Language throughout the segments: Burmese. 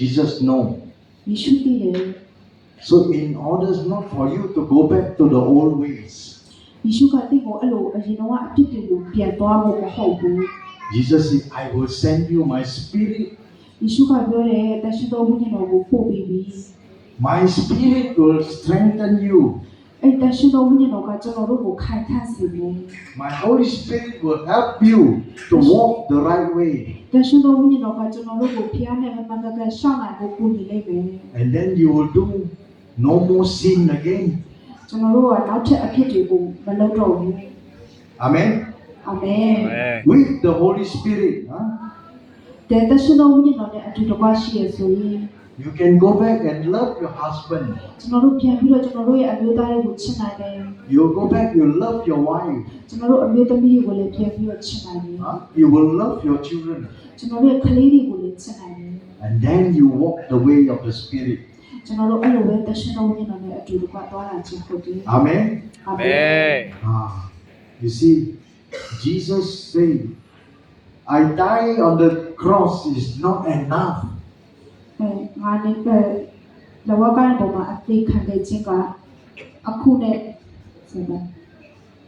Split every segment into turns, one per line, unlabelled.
Jesus know.
ယေရှုသိတယ်
So in order not for you to go back to the old ways,
ယေရှုကတင့်ကိုအဲ့လိုအရင်တော့အပြစ်တွေကိုပြန်သွားဖို့မဟုတ်ဘူး
Jesus said, I will send you my spirit.
ယေရှုကပြောတယ်တရှိတော်ဝိညာဉ်တော်ကိုပို့ပြီးပြီ
My spirit will strengthen you.
အဲ့တရှိတော်ဝိညာဉ်တော်ကကျွန်တော်တို့ကိုခိုင်ခန့်စေတယ်
My Holy Spirit will help you to walk the right way.
တရှိတော်ဝိညာဉ်တော်ကကျွန်တော်တို့ကိုဖျားနဲ့မမှန်ကန်ရှောင်းနိုင်ဖို့ပို့နေလိမ့်မယ်
And then you will do no more sin again.
ကျွန်တော်တို့ကနောက်ထပ်အဖြစ်တွေကိုမလုပ်တော့ဘူး
Amen.
အာမင်
With the Holy Spirit, huh?
တရှိတော်ဝိညာဉ်တော်နဲ့အတူတကွရှိရဆိုရင်
You can go back and love your husband.
ကျွန်တော်တို့ပြန်ပြီးတော့ကျွန်တော်တို့ရဲ့အမျိုးသားတွေကိုချစ်နိုင်တယ်
You go back, you love your wife.
ကျွန်တော်တို့အမျိုးသမီးတွေကိုလည်းပြန်ပြီးတော့ချစ်နိုင်တယ်
Huh? You will love your children.
ကျွန်တော်တို့ရဲ့ကလေးတွေကိုလည်းချစ်နိုင်တယ်
And then you walk the way of the Spirit.
ကျွန်တော်တို့အဲ့လိုပဲတရှိတော်ဝိညာဉ်တော်နဲ့အတူတကွသွားလာခြင်းဟုတ်တယ်
Amen.
အာမင်
You see, Jesus said, I die on the cross is not enough.
ငါနဲ့လောကကနေပေါ်မှာအသေးခံတဲ့ခြင်းကအခုနဲ့ဆိုတော့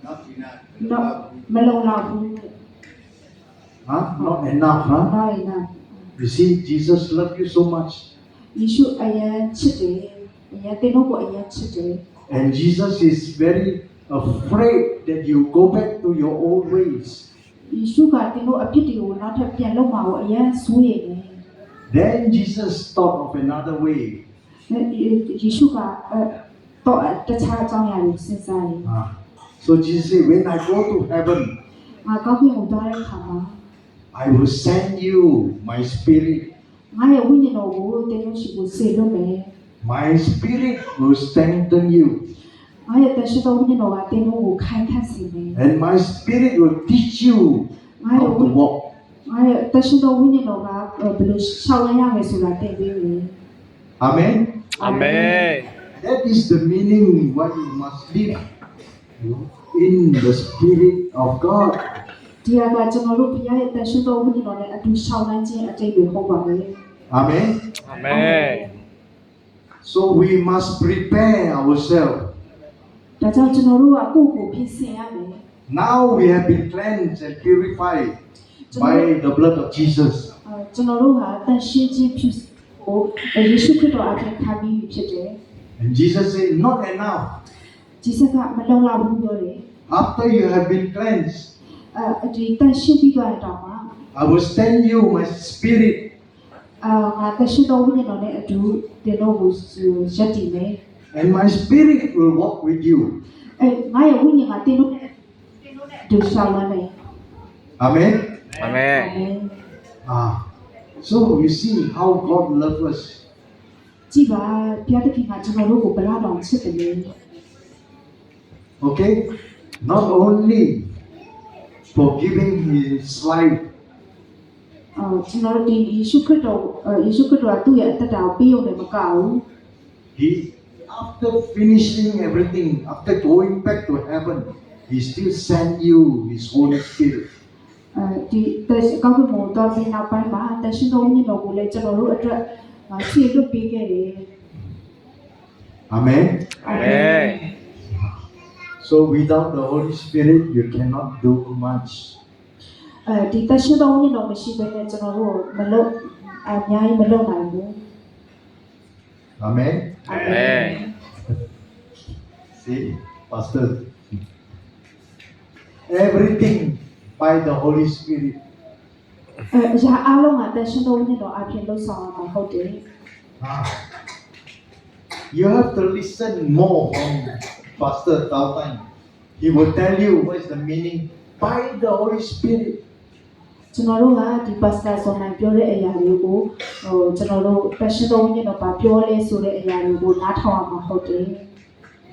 Not enough.
တော့မလုံလောက်ဘူး
Huh? Not enough, huh?
နိုင်နာ
You see, Jesus loved you so much.
ယေရှုအရင်ချစ်တယ်အရင်တင်တော့ကိုအရင်ချစ်တယ်
And Jesus is very afraid that you go back to your old ways.
ယေရှုကတင်တော့အပြစ်တွေကိုနောက်ထပ်ပြန်လုပ်မှာကိုအရင်ဆိုးရည်တယ်
Then Jesus thought of another way.
ယေရှုကတော့တခြားအကြောင်းအရာကိုစဉ်းစားတယ်
So Jesus said, when I go to heaven,
ငါကောင်းကင်ကိုသွားတဲ့အခါမှာ
I will send you my spirit.
ငါရဲ့ဝိညာဉ်တော်ကိုတင်လို့ရှိကိုစေလွှတ်မယ်
My spirit will strengthen you.
ငါရဲ့တရှိတော်ဝိညာဉ်တော်ကတင်လို့ကိုခိုင်ခန့်စေမယ်
And my spirit will teach you how to walk.
ငါရဲ့တရှိတော်ဝိညာဉ်တော်ကဘယ်လိုရှောင်ရရမယ်ဆိုတာသင်ပေးမယ်
Amen.
Amen.
That is the meaning why you must live in the spirit of God.
ဒီကကျွန်တော်တို့ဘုရားရဲ့တရှိတော်ဝိညာဉ်တော်နဲ့အတူရှောင်နိုင်ခြင်းအတိတ်ပဲဟုတ်ပါမယ်
Amen.
Amen.
So we must prepare ourselves.
ဒါကြောင့်ကျွန်တော်တို့ကကိုယ့်ကိုပြင်ဆင်ရမယ်
Now we have been cleansed and purified by the blood of Jesus.
ကျွန်တော်တို့ကတန်ရှင်းခြင်းဖြစ်ကိုယေရှုခရစ်တော်အပြင်ခံပြီးဖြစ်တယ်
And Jesus said, not enough.
ဂျေဇကမလုံလောက်ဘူးပြောတယ်
After you have been cleansed,
ဒီတန်ရှင်းပြီးသွားတဲ့တောင်မှာ
I will send you my spirit.
ငါတရှိတော်ဝိညာဉ်တော်နဲ့အတူတင်တော့ကိုရက်တည်မယ်
And my spirit will walk with you.
ငါရဲ့ဝိညာဉ်ကတင်လို့ဒူရှောင်းလာမယ်
Amen.
Amen.
So you see how God loves us.
ကြည်ပါဘုရားသခင်ကကျွန်တော်တို့ကိုဘယ်လောက်တောင်ချစ်တယ်လဲ
Okay? Not only for giving his life,
ကျွန်တော်တို့ဒီယေရှုခရစ်တော်ကသူ့ရဲ့အသက်တာကိုပေးရုံနဲ့မကဘူး
he after finishing everything, after going back to heaven, he still sent you his Holy Spirit.
ဒီကောင်းကင်ဘုံတော်ပြီးနောက်ပိုင်းမှာတရှိတော်ဝိညာဉ်တော်ကိုလည်းကျွန်တော်တို့အတွက်ဖြည့်လွတ်ပေးခဲ့တယ်
Amen.
Amen.
So without the Holy Spirit, you cannot do much.
ဒီတရှိတော်ဝိညာဉ်တော်မရှိဘဲနဲ့ကျွန်တော်တို့မလုပ်အများကြီးမလုပ်နိုင်ဘူး
Amen.
Amen.
See, Pastor. Everything by the Holy Spirit.
အရာအလုံးကတရှိတော်ဝိညာဉ်တော်အပြင်လှုပ်ဆောင်ရမှာဟုတ်တယ်
You have to listen more from Pastor Tautan. He will tell you what is the meaning by the Holy Spirit.
ကျွန်တော်တို့ကဒီပါစတာဆောင်နိုင်ပြောတဲ့အရာတွေကိုကျွန်တော်တို့တရှိတော်ဝိညာဉ်တော်ပါပြောလဲဆိုတဲ့အရာတွေကိုနားထောင်ရမှာဟုတ်တယ်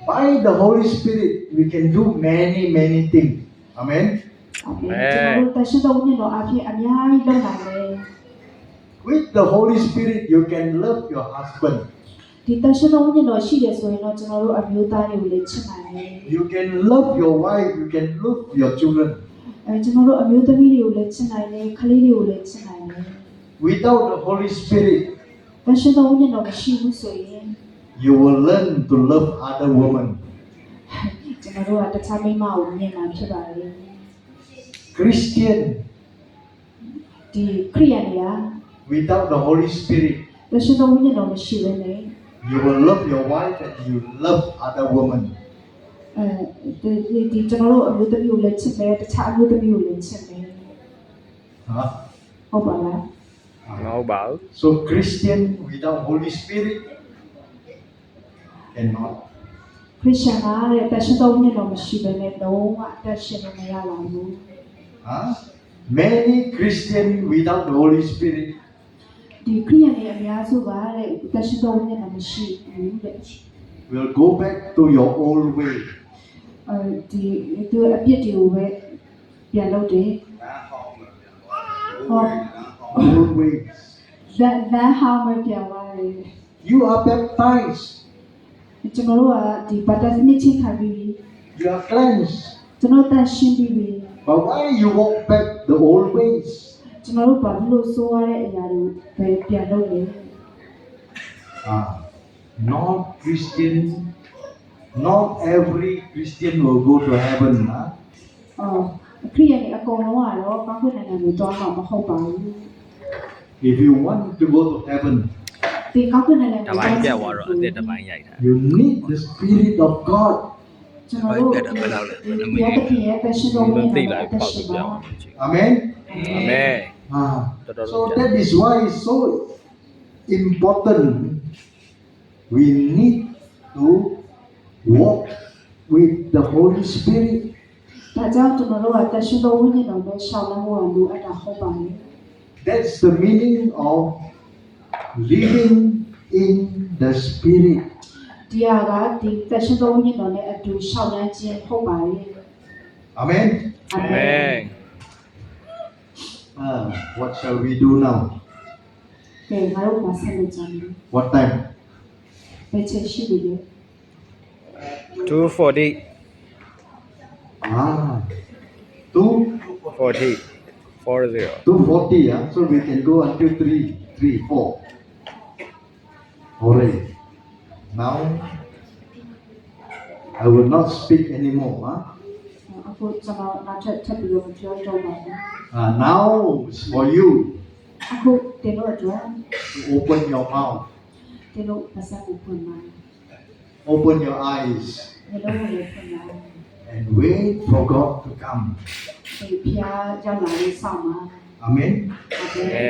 By the Holy Spirit, we can do many things. Amen.
ကျွန်တော်တို့တရှိတော်ဝိညာဉ်တော်အပြင်အများကြီးလုပ်နိုင်တယ်
With the Holy Spirit, you can love your husband.
ဒီတရှိတော်ဝိညာဉ်တော်ရှိတယ်ဆိုရင်တော့ကျွန်တော်တို့အမျိုးသားတွေကိုလည်းချစ်နိုင်တယ်
You can love your wife. You can love your children.
ကျွန်တော်တို့အမျိုးသမီးတွေကိုလည်းချစ်နိုင်တယ်ခလေးတွေကိုလည်းချစ်နိုင်တယ်
Without the Holy Spirit,
တ တရှင်တော်ဝိညာဉ်တော်မရှိဘူးဆိုရင်
you will learn to love other women.
ကျွန်တော်တို့ကတခြားမိန်းမကိုမြင်မှာဖြစ်ပါတယ်
Christian
ဒီခရိယန်တွေက
without the Holy Spirit,
တရှင်တော်ဝိညာဉ်တော်မရှိဘဲနဲ့
you will love your wife and you love other women.
ဒီကျွန်တော်တို့အမျိုးသမီးကိုလည်းချစ်မယ်တခြားအမျိုးသမီးကိုလည်းချစ်မယ်
Huh?
ဟုတ်ပါလား
မဟုတ်ပါဘူး
So Christian without Holy Spirit cannot.
ခရစ်ယာန်ကလည်းတရှင်တော်ဝိညာဉ်တော်မရှိဘဲနဲ့လုံးဝအသက်ရှင်လို့မရပါဘူး
Huh? Many Christian without the Holy Spirit,
ဒီခရိယန်တွေအများစုကတဲ့တရှင်တော်ဝိညာဉ်တော်မရှိဘူးတဲ့
will go back to your old way.
ဒီသူအပြစ်တွေကိုပဲပြန်လုပ်တယ်ဟော
Old ways.
လမ်းဟောင်းပဲပြန်သွားတယ်
You are baptized.
ကျွန်တော်တို့ကဒီဘာသာစနစ်ချင်းခံပြီးပြီ
You are cleansed.
ကျွန်တော်တန်ရှင်းပြီးပြီ
But why you walk back the old ways?
ကျွန်တော်တို့ဘာလို့ဆိုးရတဲ့အရာတွေပဲပြန်လုပ်လဲ
Not Christian. Not every Christian will go to heaven. Huh?
ခရိယန်တွေအကုန်လုံးကတော့ကောင်းကင်နိုင်ငံကိုတောင်းမှာမဟုတ်ပါဘူး
If you want to go to heaven,
ဒီကောင်းကင်နိုင်ငံ
တ
ကို
ပိုင်းပြတ်သွားတော့အစ်တပိုင်းရိုက်တာ
you need the Spirit of God.
ကျွန်တော်တို့ဒီဘုရားသခင်ရဲ့တရှင်တော်ဝိညာဉ်
သိ
တော်
လိုက်
အသက်
ပေါ့
ရှင်
ပြော
ပါ
င်းကြည့်
Amen.
အာမင်
So that is why it's so important. We need to walk with the Holy Spirit.
ဒါကြောင့်ကျွန်တော်တို့ကတရှင်တော်ဝိညာဉ်တော်နဲ့ရှောင်းလန်းဖို့လိုအပ်တာဟုတ်ပါတယ်
That's the meaning of living in the Spirit.
ဒီဟာကဒီတရှင်တော်ဝိညာဉ်တော်နဲ့အတူရှောင်းလန်းခြင်းဟုတ်ပါတယ်
Amen.
အာမင်
What shall we do now?
ကဲငါတို့မဆက်လို့ကြမ်း
What time?
ဘယ်ချက်ရှိပြီလဲ
240
2
40 40
2:40. So we can go until 3, 4. Alright. Now I will not speak anymore.
အခုကျွန်တော်နောက်ထပ်ပြီးတော့ပြောတော့ပါမယ်
Now it's for you
အခုတင်လို့အတွက်
to open your mouth,
တင်လို့မဆက်ဘူးဖွင့်ပါ
open your eyes,
ဘယ်လိုလဲဖွင့်ပါ
and wait for God to come.
ဒီဖျားရောက်လာရေးဆောင်ပါ
Amen.
ဟုတ်ကဲ့
အဲ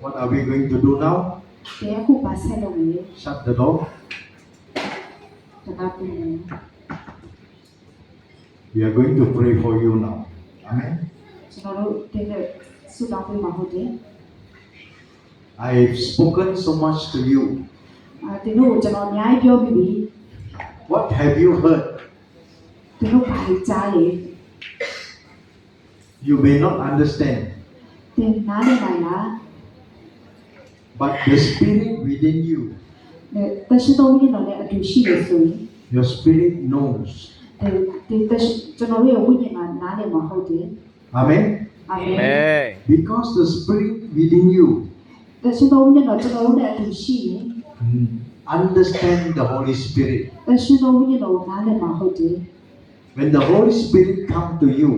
What are we going to do now?
ဒီအခုပါဆက်လို့လေ
Shut the door.
တကားပြင်
We are going to pray for you now. Amen.
ကျွန်တော်တို့တင်တဲ့ဆုတောင်းပေးမှာဟုတ်တယ်
I've spoken so much to you.
တင်လို့ကျွန်တော်အများကြီးပြောပြီးပြီ
What have you heard?
တင်လို့ပါကြားလေ
You may not understand,
တင်နားလည်နိုင်လား
but the Spirit within you,
တရှိတော်ဝိညာဉ်တော်နဲ့အတူရှိရဆိုရင်
your Spirit knows.
ဒီကျွန်တော်ရဲ့ဝိညာဉ်ကနားလည်မှာဟုတ်တယ်
Amen.
အာမ
အာမ
င်
င်
Because the Spirit within you
တရှိတော်ဝိညာဉ်တော်ကျွန်တော်တို့နဲ့အတူရှိရင်
understand the Holy Spirit.
တရှိတော်ဝိညာဉ်တော်ကိုနားလည်မှာဟုတ်တယ်
When the Holy Spirit come to you,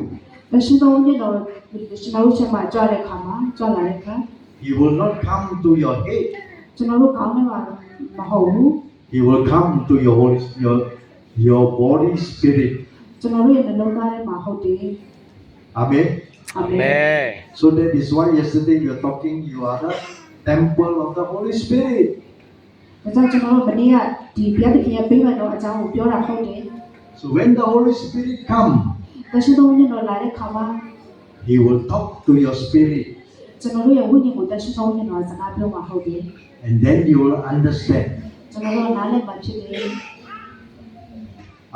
တရှိတော်ဝိညာဉ်တော်ကျွန်တော်တို့ချက်မှာကြွတဲ့ခါမှာကြွလာတဲ့ခါ
He will not come to your head.
ကျွန်တော်တို့ခေါင်းထဲမှာမဟုတ်ဘူး
He will come to your body spirit.
ကျွန်တော်တို့ရဲ့နှလုံးသားထဲမှာဟုတ်တယ်
Amen.
အာ
အာ
မ
မ
င်
င်
So that is why yesterday we were talking. You are the temple of the Holy Spirit.
ဒါကြောင့်ကျွန်တော်တို့မနေ့ကဒီဘုရားသခင်ရဲ့ပြိဋ္ဌာန်တော်အကြောင်းကိုပြောတာဟုတ်တယ်
So when the Holy Spirit come,
တရှိတော်ဝိညာဉ်တော်လာတဲ့ခါမှာ
He will talk to your spirit,
ကျွန်တော်တို့ရဲ့ဝိညာဉ်ကိုတရှိတော်ဝိညာဉ်တော်စကားပြောမှာဟုတ်တယ်
and then you will understand.
ကျွန်တော်တို့နားလည်မှာဖြစ်တယ်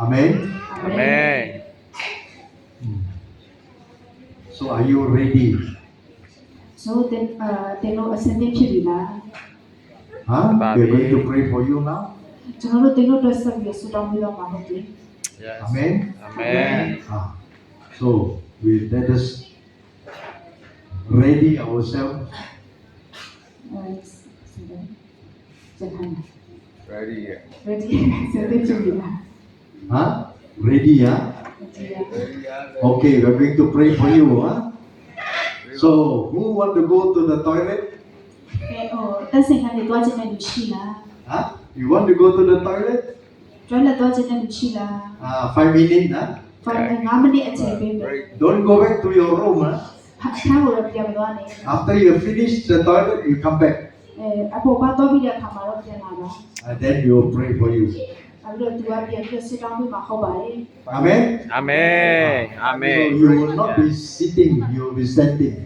Amen.
အာ
အာ
မ
မ
င်
င်
So are you ready?
ဆိုတော့တင်လို့အစင်းသင့်ဖြစ်ပြီလား
Huh? We are going to pray for you now.
ကျွန်တော်တို့တင်လို့အတွက်ဆက်ပြီးဆုတောင်းပေးတော့မှာဟုတ်တယ်
Yes
Amen.
အာမင်
So we let us ready ourselves.
ဆက်ခိုင်းတာ
ready
ready ဆက်သိချင်ပြီလား
Huh? Ready, huh? Okay, we're going to pray for you, huh? So, who want to go to the toilet?
အဲဟိုတက်စင်ကနေတွားချင်တဲ့လူရှိလား
Huh? You want to go to the toilet?
တွားလက်တွားချင်တဲ့လူရှိလား
5 minutes, huh?
5 မိနစ်အချိန်ပေးမယ်
Don't go back to your room, huh?
အခန်းကိုတော့ပြန်မသွားနဲ့
After you finish the toilet, you come back.
အပေါ်ကတော့ပြီးတဲ့အခါမှာတော့ပြန်လာပါ
And then we will pray for you.
အဲ့တော့သူကပြန်ပြီးစစ်တောင်းပြီးမှဟုတ်ပါတယ်
Amen?
Amen
So
Amen
you will not be sitting, you will be standing.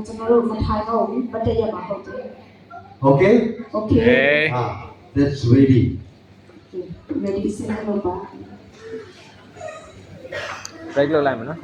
ကျွန်တော်တို့မထိုင်တော့ဘူးမတည့်ရမှာဟုတ်တယ်
Okay?
Okay
Okay
That's ready.
ready စင်လို့ပါ
break လုပ်လိုက်မယ်နော်